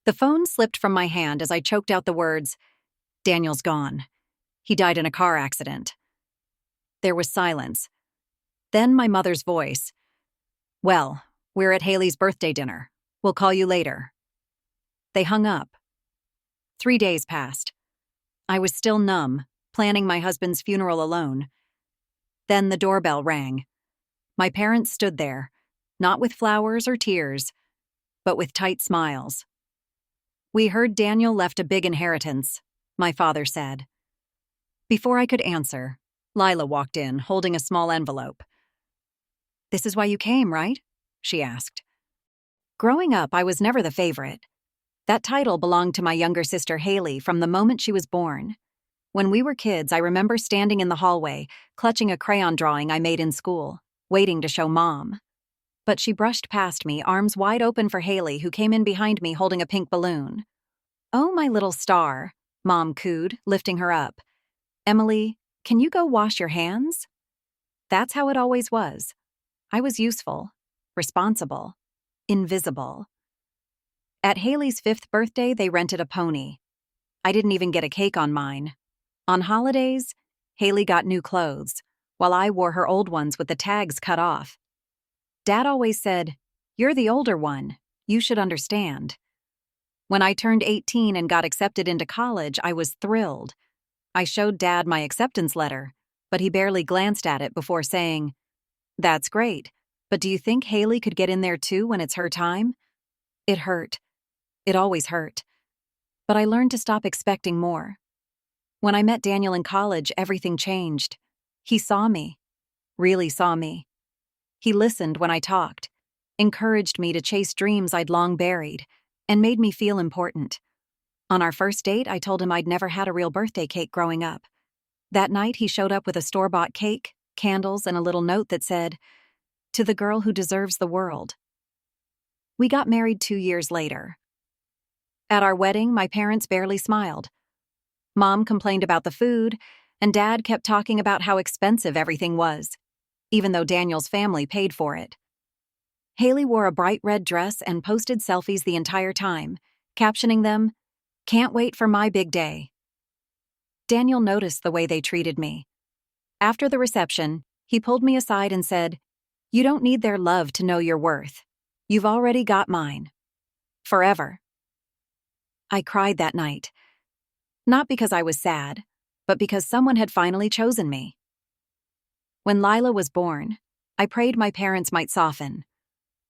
The phone slipped from my hand as I choked out the words, "Daniel's gone. He died in a car accident." There was silence. Then my mother's voice. "Well, we're at Haley's birthday dinner. We'll call you later." They hung up. 3 days passed. I was still numb, planning my husband's funeral alone. Then the doorbell rang. My parents stood there, not with flowers or tears, but with tight smiles. "We heard Daniel left a big inheritance," my father said. Before I could answer, Lila walked in, holding a small envelope. "This is why you came, right?" she asked. Growing up, I was never the favorite. That title belonged to my younger sister Haley from the moment she was born. When we were kids, I remember standing in the hallway, clutching a crayon drawing I made in school, waiting to show Mom. But she brushed past me, arms wide open for Haley, who came in behind me holding a pink balloon. "Oh, my little star," Mom cooed, lifting her up. "Emily, can you go wash your hands?" That's how it always was. I was useful, responsible, invisible. At Haley's 5th birthday, they rented a pony. I didn't even get a cake on mine. On holidays, Haley got new clothes, while I wore her old ones with the tags cut off. Dad always said, "You're the older one. You should understand." When I turned 18 and got accepted into college, I was thrilled. I showed Dad my acceptance letter, but he barely glanced at it before saying, "That's great, but do you think Haley could get in there too when it's her time?" It hurt. It always hurt. But I learned to stop expecting more. When I met Daniel in college, everything changed. He saw me. Really saw me. He listened when I talked, encouraged me to chase dreams I'd long buried, and made me feel important. On our first date, I told him I'd never had a real birthday cake growing up. That night, he showed up with a store-bought cake, candles, and a little note that said, "To the girl who deserves the world." We got married 2 years later. At our wedding, my parents barely smiled. Mom complained about the food, and Dad kept talking about how expensive everything was, even though Daniel's family paid for it. Haley wore a bright red dress and posted selfies the entire time, captioning them, "Can't wait for my big day." Daniel noticed the way they treated me. After the reception, he pulled me aside and said, "You don't need their love to know your worth. You've already got mine. Forever." I cried that night. Not because I was sad, but because someone had finally chosen me. When Lila was born, I prayed my parents might soften.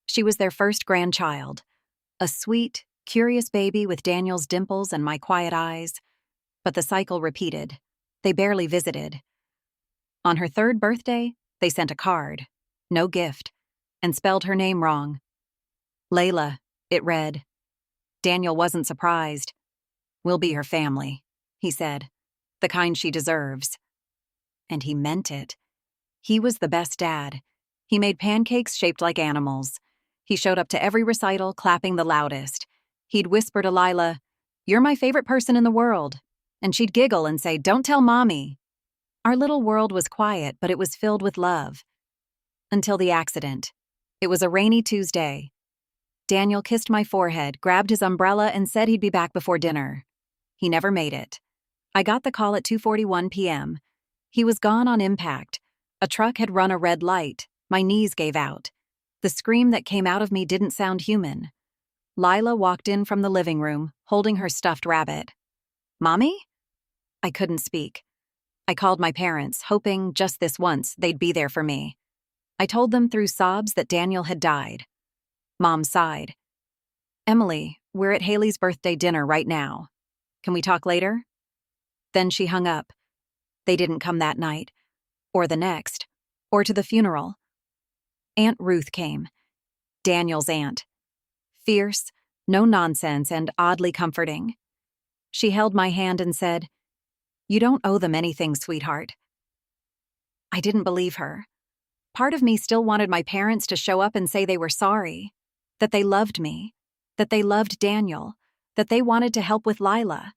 She was their first grandchild, a sweet, curious baby with Daniel's dimples and my quiet eyes. But the cycle repeated. They barely visited. On her 3rd birthday, they sent a card, no gift, and spelled her name wrong. Layla, it read. Daniel wasn't surprised. "We'll be her family," he said, "the kind she deserves." And he meant it. He was the best dad. He made pancakes shaped like animals. He showed up to every recital, clapping the loudest. He'd whisper to Lila, "You're my favorite person in the world." And she'd giggle and say, "Don't tell Mommy." Our little world was quiet, but it was filled with love. Until the accident. It was a rainy Tuesday. Daniel kissed my forehead, grabbed his umbrella, and said he'd be back before dinner. He never made it. I got the call at 2:41 p.m. He was gone on impact. A truck had run a red light. My knees gave out. The scream that came out of me didn't sound human. Lila walked in from the living room, holding her stuffed rabbit. "Mommy?" I couldn't speak. I called my parents, hoping, just this once, they'd be there for me. I told them through sobs that Daniel had died. Mom sighed. "Emily, we're at Haley's birthday dinner right now. Can we talk later?" Then she hung up. They didn't come that night, or the next, or to the funeral. Aunt Ruth came. Daniel's aunt. Fierce, no nonsense, and oddly comforting. She held my hand and said, "You don't owe them anything, sweetheart." I didn't believe her. Part of me still wanted my parents to show up and say they were sorry, that they loved me, that they loved Daniel, that they wanted to help with Lila.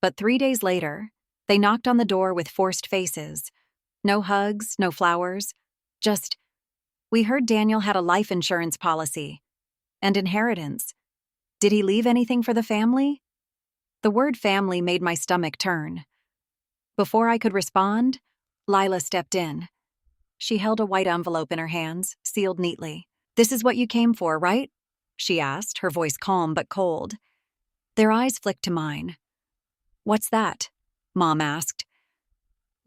But 3 days later, they knocked on the door with forced faces. No hugs, no flowers, just, "We heard Daniel had a life insurance policy and inheritance. Did he leave anything for the family? The word family made my stomach turn. Before I could respond, Lila stepped in. She held a white envelope in her hands, sealed neatly. "This is what you came for, right?" she asked, her voice calm but cold. Their eyes flicked to mine. "What's that?" Mom asked.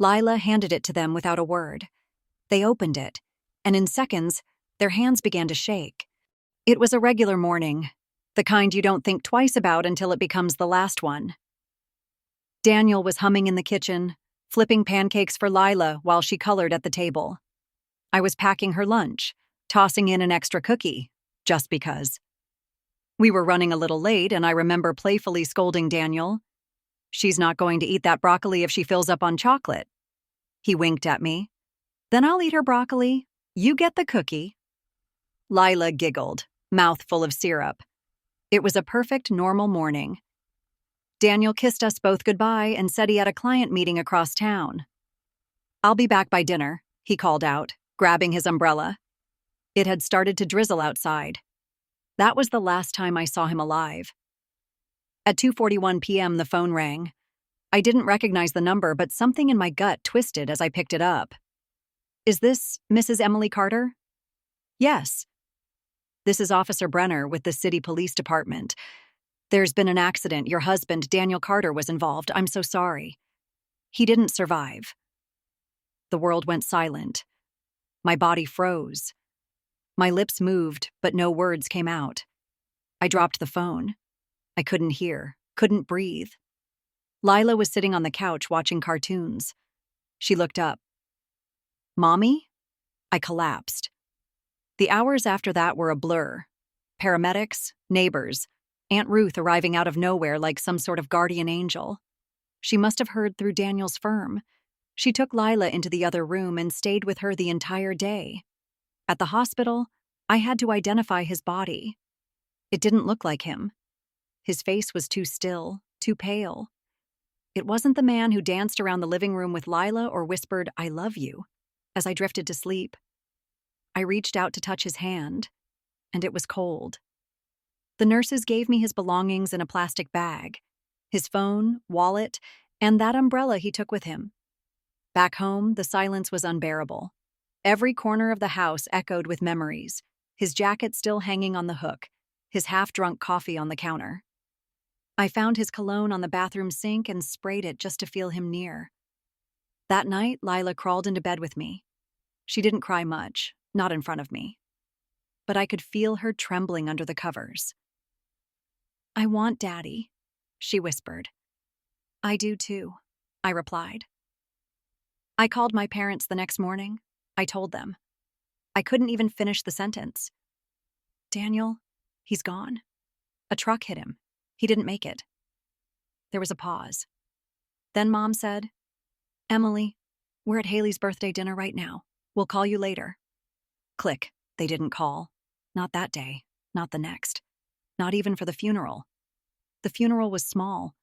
Lila handed it to them without a word. They opened it, and in seconds, their hands began to shake. It was a regular morning, the kind you don't think twice about until it becomes the last one. Daniel was humming in the kitchen, flipping pancakes for Lila while she colored at the table. I was packing her lunch, tossing in an extra cookie, just because. We were running a little late, and I remember playfully scolding Daniel. "She's not going to eat that broccoli if she fills up on chocolate." He winked at me. "Then I'll eat her broccoli. You get the cookie." Lila giggled, mouth full of syrup. It was a perfect, normal morning. Daniel kissed us both goodbye and said he had a client meeting across town. "I'll be back by dinner," he called out, grabbing his umbrella. It had started to drizzle outside. That was the last time I saw him alive. At 2:41 p.m., the phone rang. I didn't recognize the number, but something in my gut twisted as I picked it up. "Is this Mrs. Emily Carter?" "Yes." "This is Officer Brenner with the City Police Department. There's been an accident. Your husband, Daniel Carter, was involved. I'm so sorry." "He didn't survive." The world went silent. My body froze. My lips moved, but no words came out. I dropped the phone. I couldn't hear, couldn't breathe. Lila was sitting on the couch watching cartoons. She looked up. "Mommy?" I collapsed. The hours after that were a blur. Paramedics, neighbors, Aunt Ruth arriving out of nowhere like some sort of guardian angel. She must have heard through Daniel's firm. She took Lila into the other room and stayed with her the entire day. At the hospital, I had to identify his body. It didn't look like him. His face was too still, too pale. It wasn't the man who danced around the living room with Lila or whispered, "I love you," as I drifted to sleep. I reached out to touch his hand, and it was cold. The nurses gave me his belongings in a plastic bag, his phone, wallet, and that umbrella he took with him. Back home, the silence was unbearable. Every corner of the house echoed with memories, his jacket still hanging on the hook, his half-drunk coffee on the counter. I found his cologne on the bathroom sink and sprayed it just to feel him near. That night, Lila crawled into bed with me. She didn't cry much, not in front of me. But I could feel her trembling under the covers. "I want Daddy," she whispered. "I do too," I replied. I called my parents the next morning. I told them. I couldn't even finish the sentence. "Daniel, he's gone. A truck hit him. He didn't make it." There was a pause. Then Mom said, "Emily, we're at Haley's birthday dinner right now. We'll call you later." Click. They didn't call. Not that day. Not the next. Not even for the funeral. The funeral was small.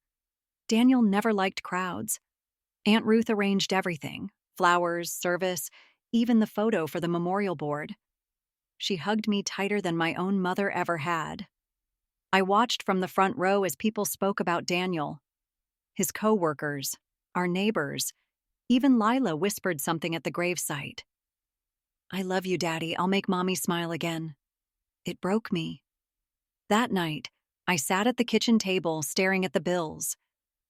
Daniel never liked crowds. Aunt Ruth arranged everything. Flowers, service, even the photo for the memorial board. She hugged me tighter than my own mother ever had. I watched from the front row as people spoke about Daniel. His co-workers, our neighbors, even Lila whispered something at the gravesite. "I love you, Daddy. I'll make Mommy smile again." It broke me. That night, I sat at the kitchen table staring at the bills.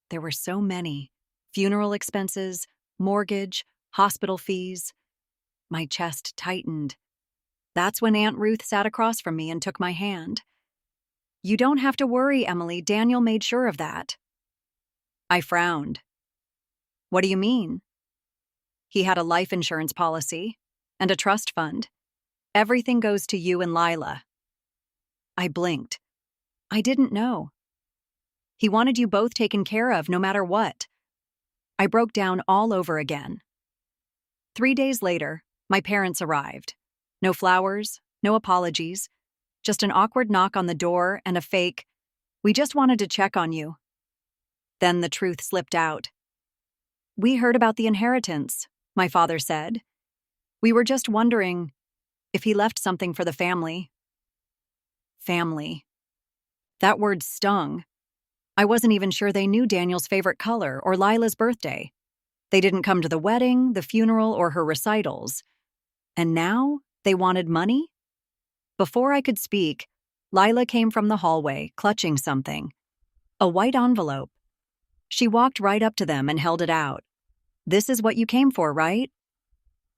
There were so many. Funeral expenses, mortgage, hospital fees. My chest tightened. That's when Aunt Ruth sat across from me and took my hand. "You don't have to worry, Emily. Daniel made sure of that." I frowned. "What do you mean?" "He had a life insurance policy and a trust fund. Everything goes to you and Lila." I blinked. I didn't know. "He wanted you both taken care of no matter what." I broke down all over again. 3 days later, my parents arrived. No flowers, no apologies, just an awkward knock on the door and a fake, "We just wanted to check on you." Then the truth slipped out. "We heard about the inheritance," my father said. "We were just wondering if he left something for the family." Family. That word stung. I wasn't even sure they knew Daniel's favorite color or Lila's birthday. They didn't come to the wedding, the funeral, or her recitals. And now they wanted money? Before I could speak, Lila came from the hallway, clutching something. A white envelope. She walked right up to them and held it out. "This is what you came for, right?"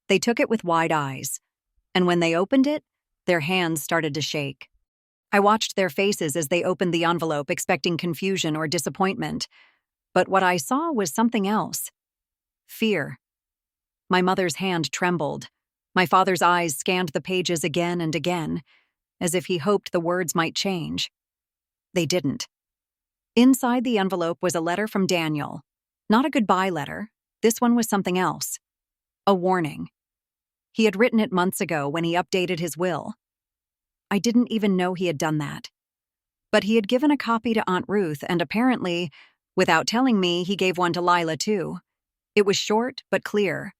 They took it with wide eyes. And when they opened it, their hands started to shake. I watched their faces as they opened the envelope, expecting confusion or disappointment. But what I saw was something else. Fear. My mother's hand trembled. My father's eyes scanned the pages again and again, as if he hoped the words might change. They didn't. Inside the envelope was a letter from Daniel. Not a goodbye letter. This one was something else. A warning. He had written it months ago when he updated his will. I didn't even know he had done that. But he had given a copy to Aunt Ruth, and apparently, without telling me, he gave one to Lila too. It was short but clear.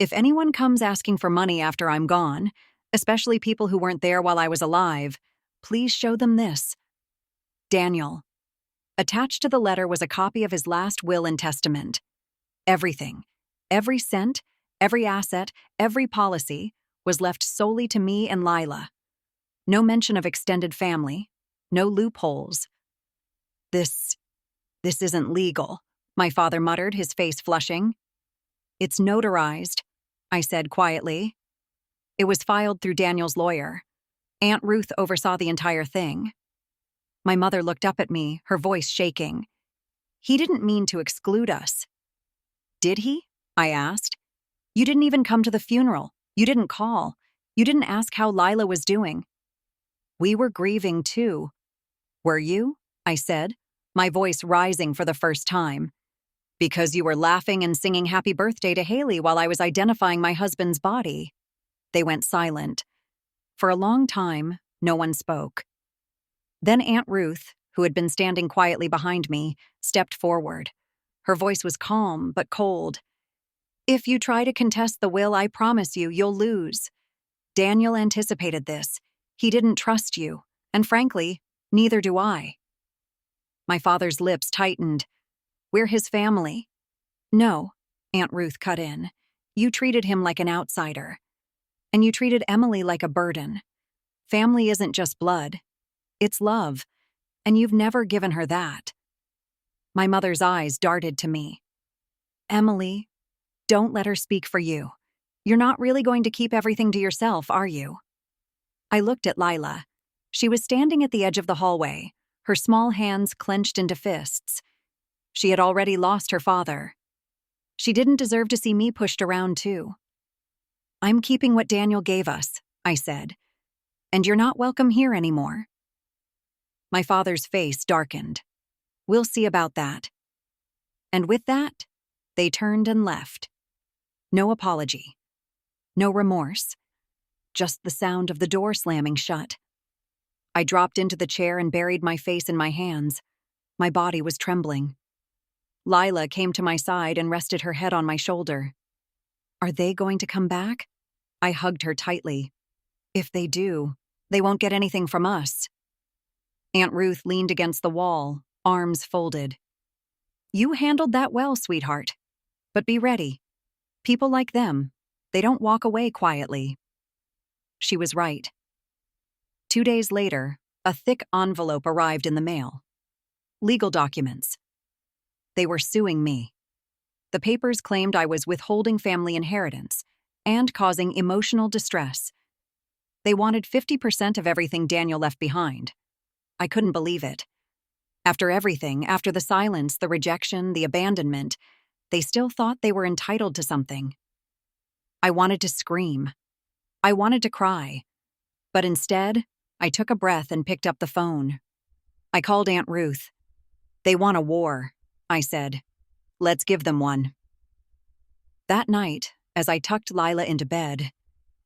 If anyone comes asking for money after I'm gone, especially people who weren't there while I was alive, please show them this. Daniel. Attached to the letter was a copy of his last will and testament. Everything, every cent, every asset, every policy was left solely to me and Lila. No mention of extended family, no loopholes. This isn't legal, my father muttered, his face flushing. It's notarized, I said quietly. It was filed through Daniel's lawyer. Aunt Ruth oversaw the entire thing. My mother looked up at me, her voice shaking. He didn't mean to exclude us. Did he? I asked. You didn't even come to the funeral. You didn't call. You didn't ask how Lila was doing. We were grieving too. Were you? I said, my voice rising for the first time. Because you were laughing and singing happy birthday to Haley while I was identifying my husband's body. They went silent. For a long time, no one spoke. Then Aunt Ruth, who had been standing quietly behind me, stepped forward. Her voice was calm but cold. If you try to contest the will, I promise you, you'll lose. Daniel anticipated this. He didn't trust you, and frankly, neither do I. My father's lips tightened. We're his family. No, Aunt Ruth cut in. You treated him like an outsider. And you treated Emily like a burden. Family isn't just blood. It's love. And you've never given her that. My mother's eyes darted to me. Emily, don't let her speak for you. You're not really going to keep everything to yourself, are you? I looked at Lila. She was standing at the edge of the hallway, her small hands clenched into fists. She had already lost her father. She didn't deserve to see me pushed around too. I'm keeping what Daniel gave us, I said. And you're not welcome here anymore. My father's face darkened. We'll see about that. And with that, they turned and left. No apology. No remorse. Just the sound of the door slamming shut. I dropped into the chair and buried my face in my hands. My body was trembling. Lila came to my side and rested her head on my shoulder. Are they going to come back? I hugged her tightly. If they do, they won't get anything from us. Aunt Ruth leaned against the wall, arms folded. You handled that well, sweetheart. But be ready. People like them, they don't walk away quietly. She was right. 2 days later, a thick envelope arrived in the mail. Legal documents. They were suing me. The papers claimed I was withholding family inheritance and causing emotional distress. They wanted 50% of everything Daniel left behind. I couldn't believe it. After everything, after the silence, the rejection, the abandonment, they still thought they were entitled to something. I wanted to scream. I wanted to cry. But instead, I took a breath and picked up the phone. I called Aunt Ruth. They want a war, I said. Let's give them one. That night, as I tucked Lila into bed,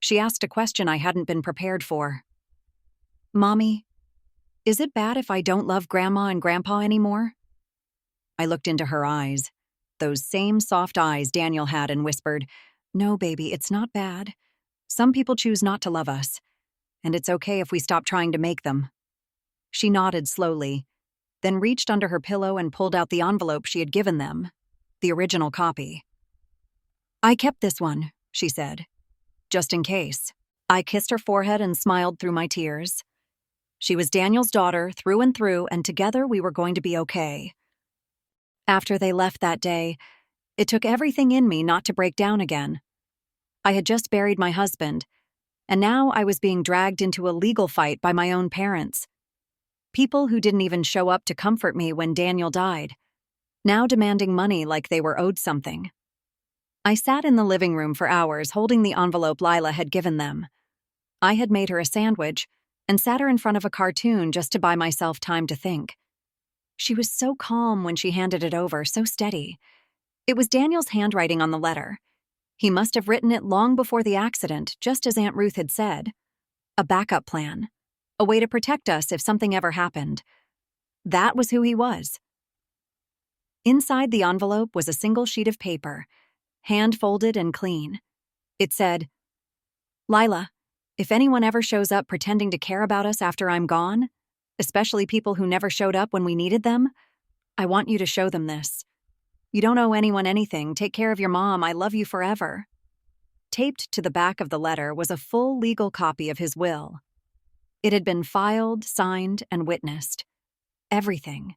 she asked a question I hadn't been prepared for. Mommy, is it bad if I don't love Grandma and Grandpa anymore? I looked into her eyes, those same soft eyes Daniel had, and whispered, No, baby, it's not bad. Some people choose not to love us, and it's okay if we stop trying to make them. She nodded slowly, then reached under her pillow and pulled out the envelope she had given them, the original copy. "I kept this one," she said, "just in case." I kissed her forehead and smiled through my tears. She was Daniel's daughter through and through, and together we were going to be okay. After they left that day, it took everything in me not to break down again. I had just buried my husband, and now I was being dragged into a legal fight by my own parents. People who didn't even show up to comfort me when Daniel died, now demanding money like they were owed something. I sat in the living room for hours holding the envelope Lila had given them. I had made her a sandwich and sat her in front of a cartoon just to buy myself time to think. She was so calm when she handed it over, so steady. It was Daniel's handwriting on the letter. He must have written it long before the accident, just as Aunt Ruth had said. A backup plan. A way to protect us if something ever happened. That was who he was. Inside the envelope was a single sheet of paper, hand-folded and clean. It said, "Lila, if anyone ever shows up pretending to care about us after I'm gone, especially people who never showed up when we needed them, I want you to show them this. You don't owe anyone anything. Take care of your mom. I love you forever." Taped to the back of the letter was a full legal copy of his will. It had been filed, signed, and witnessed. Everything,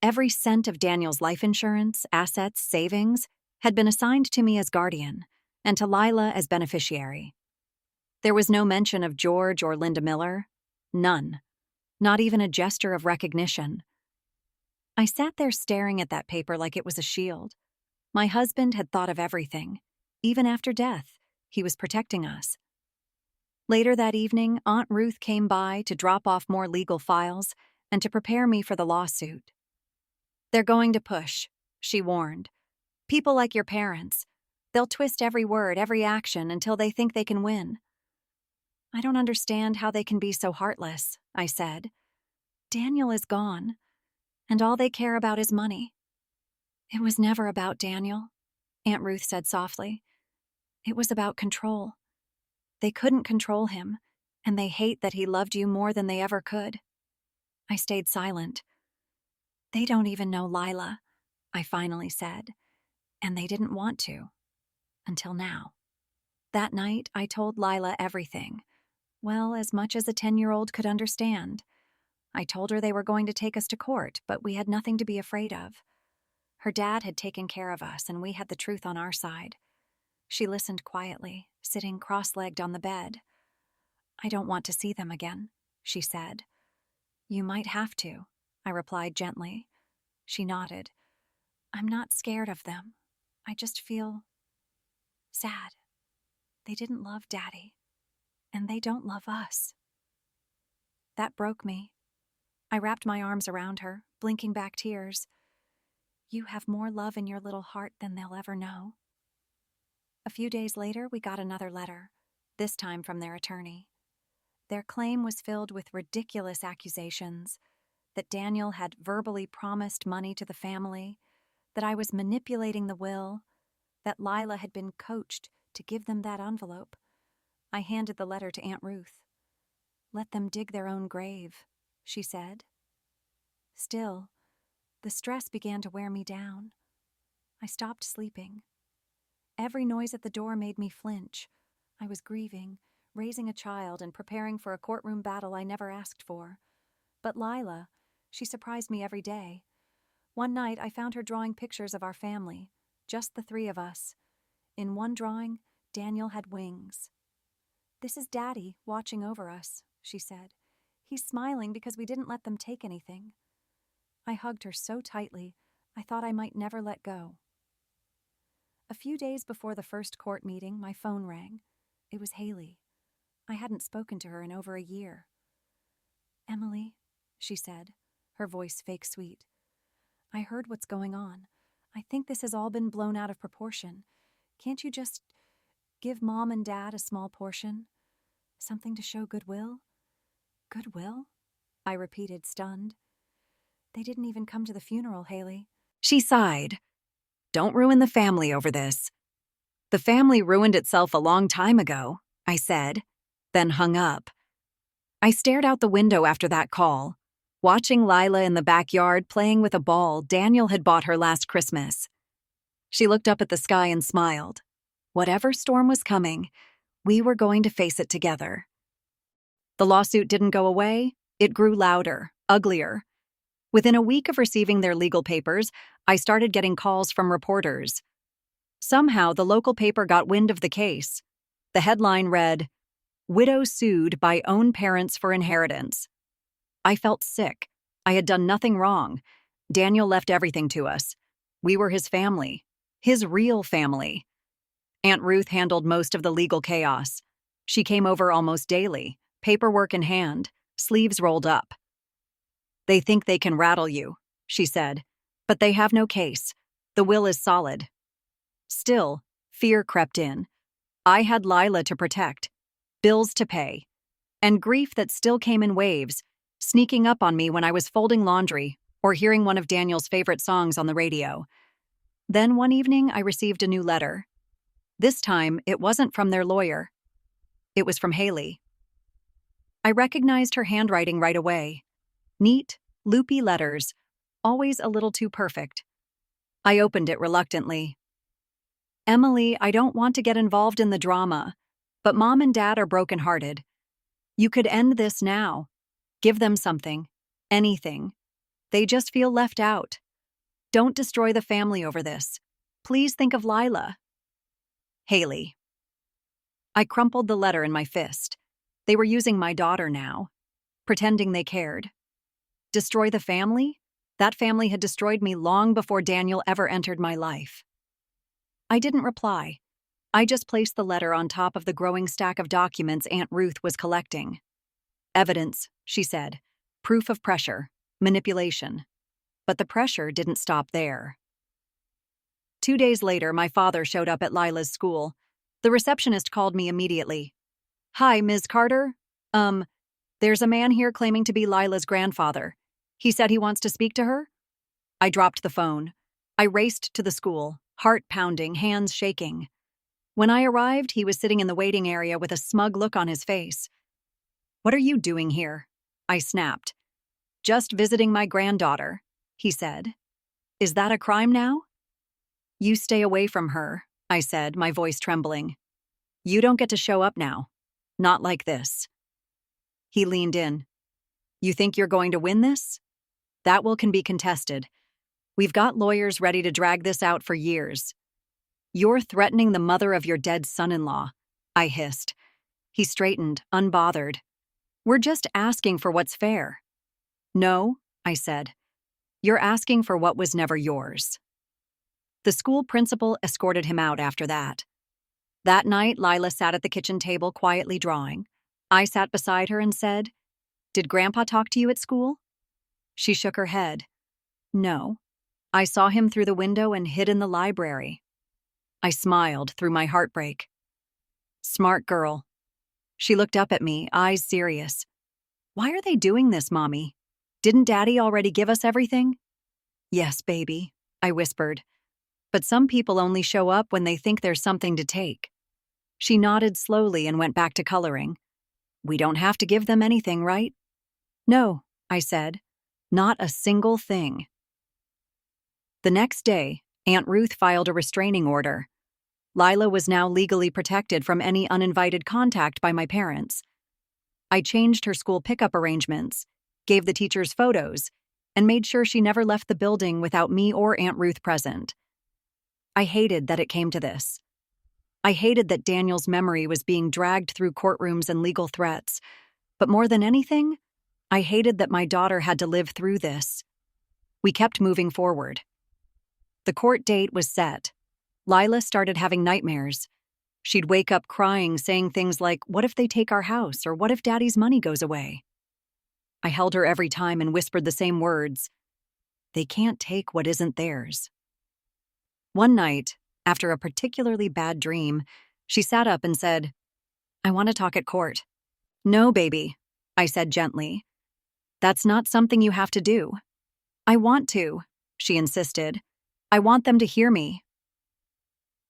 every cent of Daniel's life insurance, assets, savings, had been assigned to me as guardian, and to Lila as beneficiary. There was no mention of George or Linda Miller. None. Not even a gesture of recognition. I sat there staring at that paper like it was a shield. My husband had thought of everything. Even after death, he was protecting us. Later that evening, Aunt Ruth came by to drop off more legal files and to prepare me for the lawsuit. "They're going to push," she warned. "People like your parents. They'll twist every word, every action until they think they can win." "I don't understand how they can be so heartless," I said. "Daniel is gone, and all they care about is money." "It was never about Daniel," Aunt Ruth said softly. "It was about control. They couldn't control him, and they hate that he loved you more than they ever could." I stayed silent. "They don't even know Lila," I finally said, "and they didn't want to. Until now." That night, I told Lila everything. Well, as much as a 10-year-old could understand. I told her they were going to take us to court, but we had nothing to be afraid of. Her dad had taken care of us, and we had the truth on our side. She listened quietly, sitting cross-legged on the bed. "I don't want to see them again," she said. "You might have to," I replied gently. She nodded. "I'm not scared of them. I just feel sad. They didn't love Daddy, and they don't love us." That broke me. I wrapped my arms around her, blinking back tears. "You have more love in your little heart than they'll ever know." A few days later, we got another letter, this time from their attorney. Their claim was filled with ridiculous accusations, that Daniel had verbally promised money to the family, that I was manipulating the will, that Lila had been coached to give them that envelope. I handed the letter to Aunt Ruth. "Let them dig their own grave," she said. Still, the stress began to wear me down. I stopped sleeping. Every noise at the door made me flinch. I was grieving, raising a child, and preparing for a courtroom battle I never asked for. But Lila, she surprised me every day. One night, I found her drawing pictures of our family, just the three of us. In one drawing, Daniel had wings. "This is Daddy watching over us," she said. "He's smiling because we didn't let them take anything." I hugged her so tightly, I thought I might never let go. A few days before the first court meeting, my phone rang. It was Haley. I hadn't spoken to her in over a year. "Emily," she said, her voice fake sweet. "I heard what's going on. I think this has all been blown out of proportion. Can't you just give Mom and Dad a small portion? Something to show goodwill?" "Goodwill?" I repeated, stunned. "They didn't even come to the funeral, Haley." She sighed. "Don't ruin the family over this." "The family ruined itself a long time ago," I said, then hung up. I stared out the window after that call. watching Lila in the backyard playing with a ball Daniel had bought her last Christmas. She looked up at the sky and smiled. Whatever storm was coming, we were going to face it together. The lawsuit didn't go away. It grew louder, uglier. Within a week of receiving their legal papers, I started getting calls from reporters. Somehow, the local paper got wind of the case. The headline read, "Widow sued by own parents for inheritance." I felt sick. I had done nothing wrong. Daniel left everything to us. We were his family. His real family. Aunt Ruth handled most of the legal chaos. She came over almost daily, paperwork in hand, sleeves rolled up. "They think they can rattle you," she said, "but they have no case. The will is solid." Still, fear crept in. I had Lila to protect, bills to pay, and grief that still came in waves, sneaking up on me when I was folding laundry or hearing one of Daniel's favorite songs on the radio. Then one evening, I received a new letter. This time, it wasn't from their lawyer. It was from Haley. I recognized her handwriting right away. Neat, loopy letters, always a little too perfect. I opened it reluctantly. "Emily, I don't want to get involved in the drama, but Mom and Dad are brokenhearted. You could end this now. Give them something. Anything. They just feel left out. Don't destroy the family over this. Please think of Lila. Haley." I crumpled the letter in my fist. They were using my daughter now, pretending they cared. Destroy the family? That family had destroyed me long before Daniel ever entered my life. I didn't reply. I just placed the letter on top of the growing stack of documents Aunt Ruth was collecting. "Evidence," she said. "Proof of pressure. Manipulation." But the pressure didn't stop there. 2 days later, my father showed up at Lila's school. The receptionist called me immediately. "Hi, Ms. Carter. There's a man here claiming to be Lila's grandfather. He said he wants to speak to her." I dropped the phone. I raced to the school, heart pounding, hands shaking. When I arrived, he was sitting in the waiting area with a smug look on his face. "What are you doing here?" I snapped. "Just visiting my granddaughter," he said. "Is that a crime now?" "You stay away from her," I said, my voice trembling. "You don't get to show up now. Not like this." He leaned in. "You think you're going to win this? That will can be contested. We've got lawyers ready to drag this out for years." "You're threatening the mother of your dead son-in-law," I hissed. He straightened, unbothered. "We're just asking for what's fair." "No," I said. "You're asking for what was never yours." The school principal escorted him out after that. That night, Lila sat at the kitchen table quietly drawing. I sat beside her and said, "Did Grandpa talk to you at school?" She shook her head. "No. I saw him through the window and hid in the library." I smiled through my heartbreak. "Smart girl." She looked up at me, eyes serious. "Why are they doing this, Mommy? Didn't Daddy already give us everything?" "Yes, baby," I whispered. "But some people only show up when they think there's something to take." She nodded slowly and went back to coloring. "We don't have to give them anything, right?" "No," I said. "Not a single thing." The next day, Aunt Ruth filed a restraining order. Lila was now legally protected from any uninvited contact by my parents. I changed her school pickup arrangements, gave the teachers photos, and made sure she never left the building without me or Aunt Ruth present. I hated that it came to this. I hated that Daniel's memory was being dragged through courtrooms and legal threats. But more than anything, I hated that my daughter had to live through this. We kept moving forward. The court date was set. Lila started having nightmares. She'd wake up crying, saying things like, "What if they take our house?" or "What if Daddy's money goes away?" I held her every time and whispered the same words. "They can't take what isn't theirs." One night, after a particularly bad dream, she sat up and said, "I want to talk at court." "No, baby," I said gently. "That's not something you have to do." "I want to," she insisted. "I want them to hear me."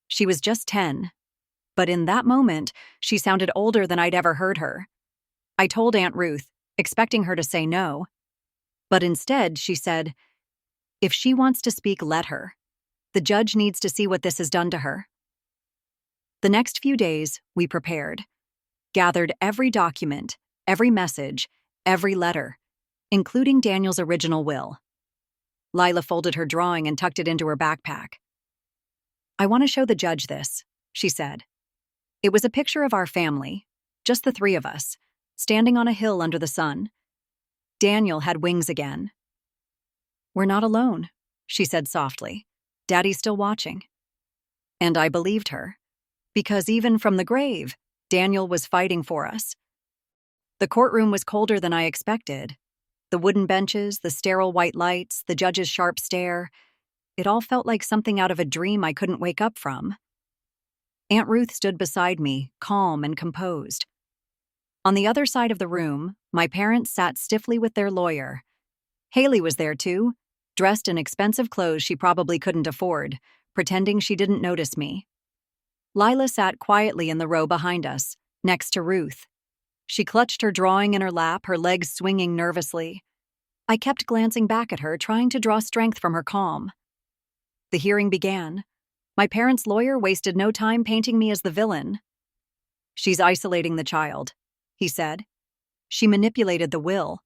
She was just 10, but in that moment, she sounded older than I'd ever heard her. I told Aunt Ruth, expecting her to say no. But instead, she said, "If she wants to speak, let her. The judge needs to see what this has done to her." The next few days, we prepared, gathered every document, every message, every letter, including Daniel's original will. Lila folded her drawing and tucked it into her backpack. "I want to show the judge this," she said. It was a picture of our family, just the three of us, standing on a hill under the sun. Daniel had wings again. "We're not alone," she said softly. "Daddy's still watching." And I believed her, because even from the grave, Daniel was fighting for us. The courtroom was colder than I expected. The wooden benches, the sterile white lights, the judge's sharp stare. It all felt like something out of a dream I couldn't wake up from. Aunt Ruth stood beside me, calm and composed. On the other side of the room, my parents sat stiffly with their lawyer. Haley was there too, dressed in expensive clothes she probably couldn't afford, pretending she didn't notice me. Lila sat quietly in the row behind us, next to Ruth. She clutched her drawing in her lap, her legs swinging nervously. I kept glancing back at her, trying to draw strength from her calm. The hearing began. My parents' lawyer wasted no time painting me as the villain. "She's isolating the child," he said. "She manipulated the will.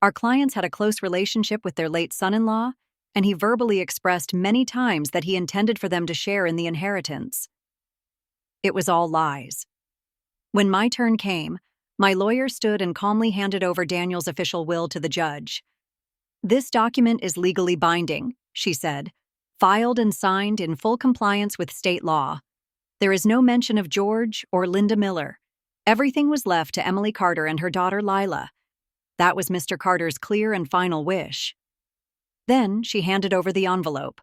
Our clients had a close relationship with their late son-in-law, and he verbally expressed many times that he intended for them to share in the inheritance." It was all lies. When my turn came, my lawyer stood and calmly handed over Daniel's official will to the judge. "This document is legally binding," she said, "filed and signed in full compliance with state law. There is no mention of George or Linda Miller. Everything was left to Emily Carter and her daughter Lila. That was Mr. Carter's clear and final wish." Then she handed over the envelope,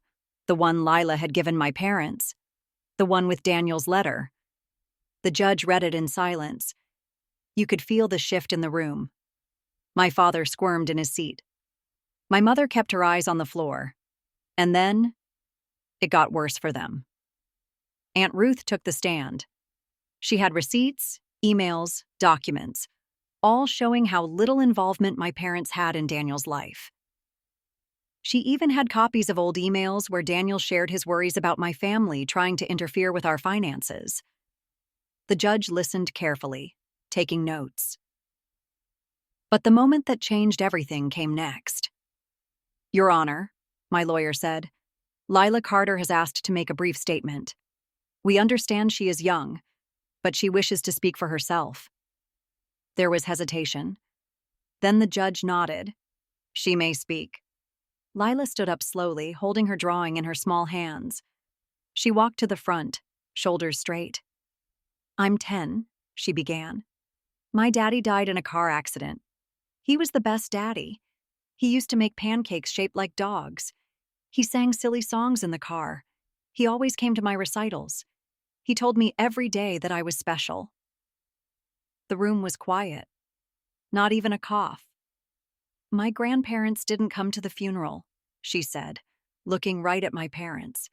the one Lila had given my parents, the one with Daniel's letter. The judge read it in silence. You could feel the shift in the room. My father squirmed in his seat. My mother kept her eyes on the floor. And then, it got worse for them. Aunt Ruth took the stand. She had receipts, emails, documents, all showing how little involvement my parents had in Daniel's life. She even had copies of old emails where Daniel shared his worries about my family trying to interfere with our finances. The judge listened carefully, taking notes. But the moment that changed everything came next. "Your Honor," my lawyer said, "Lila Carter has asked to make a brief statement. We understand she is young, but she wishes to speak for herself." There was hesitation. Then the judge nodded. "She may speak." Lila stood up slowly, holding her drawing in her small hands. She walked to the front, shoulders straight. "I'm 10, she began. "My daddy died in a car accident. He was the best daddy. He used to make pancakes shaped like dogs. He sang silly songs in the car. He always came to my recitals. He told me every day that I was special." The room was quiet. Not even a cough. "My grandparents didn't come to the funeral," she said, looking right at my parents.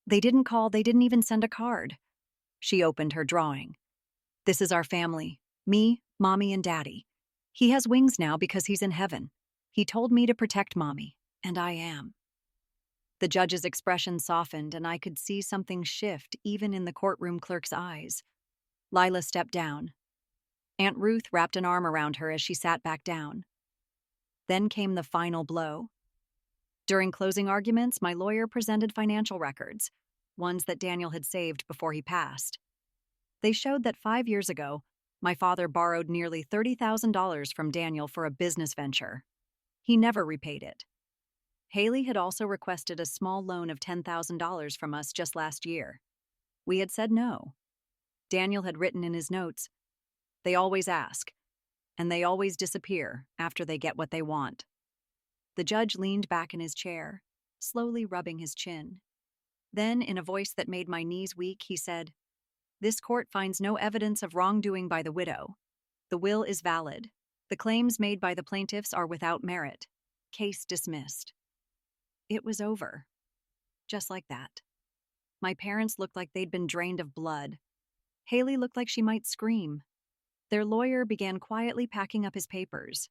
"They didn't call, they didn't even send a card." She opened her drawing. "This is our family, me, Mommy, and Daddy. He has wings now because he's in heaven. He told me to protect Mommy, and I am." The judge's expression softened, and I could see something shift even in the courtroom clerk's eyes. Lila stepped down. Aunt Ruth wrapped an arm around her as she sat back down. Then came the final blow. During closing arguments, my lawyer presented financial records, ones that Daniel had saved before he passed. They showed that 5 years ago, my father borrowed nearly $30,000 from Daniel for a business venture. He never repaid it. Haley had also requested a small loan of $10,000 from us just last year. We had said no. Daniel had written in his notes, "They always ask, and they always disappear after they get what they want." The judge leaned back in his chair, slowly rubbing his chin. Then, in a voice that made my knees weak, he said, "This court finds no evidence of wrongdoing by the widow. The will is valid. The claims made by the plaintiffs are without merit. Case dismissed." It was over. Just like that. My parents looked like they'd been drained of blood. Haley looked like she might scream. Their lawyer began quietly packing up his papers.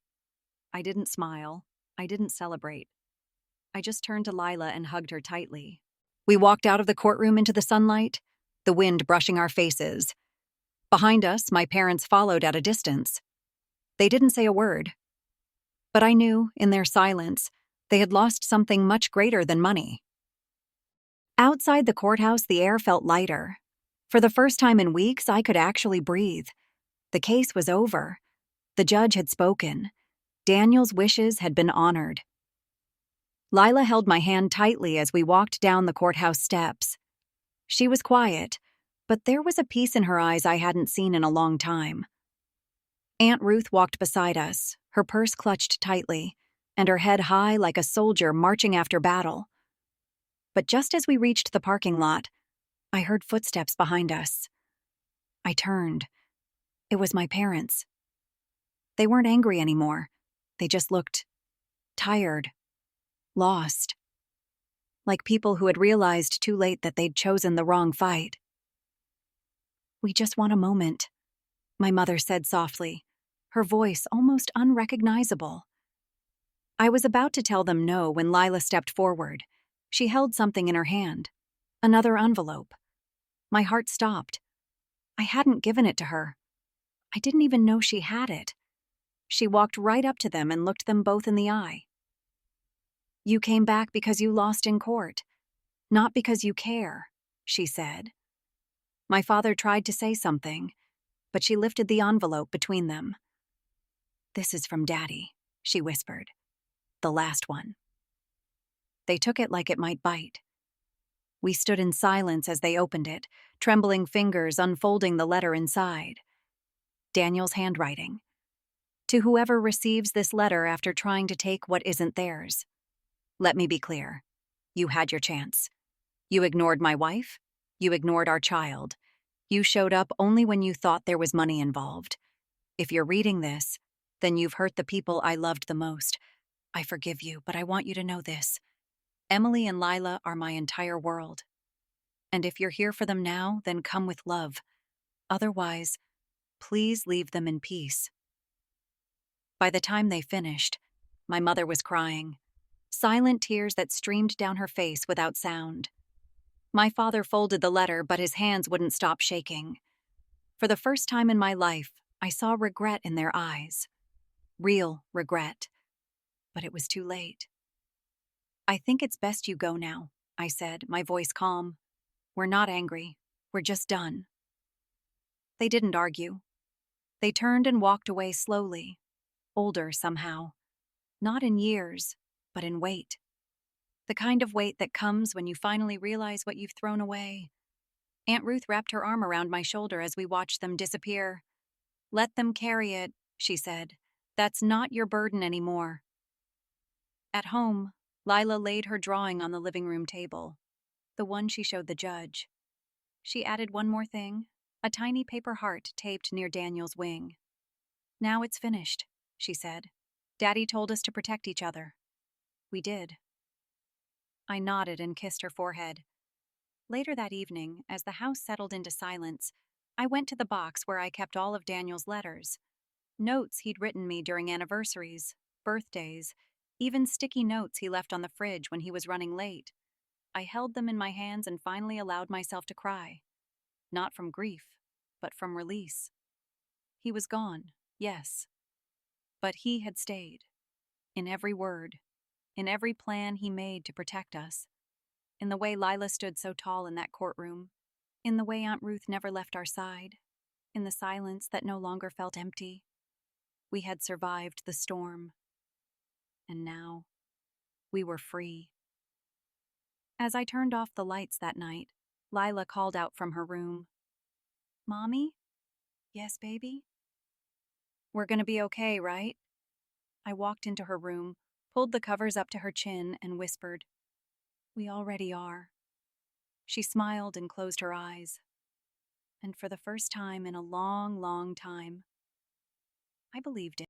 I didn't smile. I didn't celebrate. I just turned to Lila and hugged her tightly. We walked out of the courtroom into the sunlight, the wind brushing our faces. Behind us, my parents followed at a distance. They didn't say a word. But I knew, in their silence, they had lost something much greater than money. Outside the courthouse, the air felt lighter. For the first time in weeks, I could actually breathe. The case was over. The judge had spoken. Daniel's wishes had been honored. Lila held my hand tightly as we walked down the courthouse steps. She was quiet, but there was a peace in her eyes I hadn't seen in a long time. Aunt Ruth walked beside us, her purse clutched tightly, and her head high like a soldier marching after battle. But just as we reached the parking lot, I heard footsteps behind us. I turned. It was my parents. They weren't angry anymore. They just looked tired, lost, like people who had realized too late that they'd chosen the wrong fight. "We just want a moment," my mother said softly, her voice almost unrecognizable. I was about to tell them no when Lila stepped forward. She held something in her hand, another envelope. My heart stopped. I hadn't given it to her. I didn't even know she had it. She walked right up to them and looked them both in the eye. "You came back because you lost in court, not because you care," she said. My father tried to say something, but she lifted the envelope between them. "This is from Daddy," she whispered. "The last one." They took it like it might bite. We stood in silence as they opened it, trembling fingers unfolding the letter inside. Daniel's handwriting. "To whoever receives this letter after trying to take what isn't theirs. Let me be clear. You had your chance. You ignored my wife. You ignored our child. You showed up only when you thought there was money involved. If you're reading this, then you've hurt the people I loved the most. I forgive you, but I want you to know this. Emily and Lila are my entire world. And if you're here for them now, then come with love. Otherwise, please leave them in peace." By the time they finished, my mother was crying, silent tears that streamed down her face without sound. My father folded the letter, but his hands wouldn't stop shaking. For the first time in my life, I saw regret in their eyes. Real regret. But it was too late. "I think it's best you go now," I said, my voice calm. "We're not angry. We're just done." They didn't argue. They turned and walked away slowly, older somehow. Not in years, but in weight. The kind of weight that comes when you finally realize what you've thrown away. Aunt Ruth wrapped her arm around my shoulder as we watched them disappear. "Let them carry it," she said. "That's not your burden anymore." At home, Lila laid her drawing on the living room table, the one she showed the judge. She added one more thing, a tiny paper heart taped near Daniel's wing. "Now it's finished," she said. "Daddy told us to protect each other. We did." I nodded and kissed her forehead. Later that evening, as the house settled into silence, I went to the box where I kept all of Daniel's letters. Notes he'd written me during anniversaries, birthdays, even sticky notes he left on the fridge when he was running late. I held them in my hands and finally allowed myself to cry. Not from grief, but from release. He was gone, yes. But he had stayed. In every word. In every plan he made to protect us. In the way Lila stood so tall in that courtroom. In the way Aunt Ruth never left our side. In the silence that no longer felt empty. We had survived the storm. And now, we were free. As I turned off the lights that night, Lila called out from her room. "Mommy?" "Yes, baby?" "We're gonna be okay, right?" I walked into her room, pulled the covers up to her chin, and whispered, "We already are." She smiled and closed her eyes. And for the first time in a long, long time, I believed it.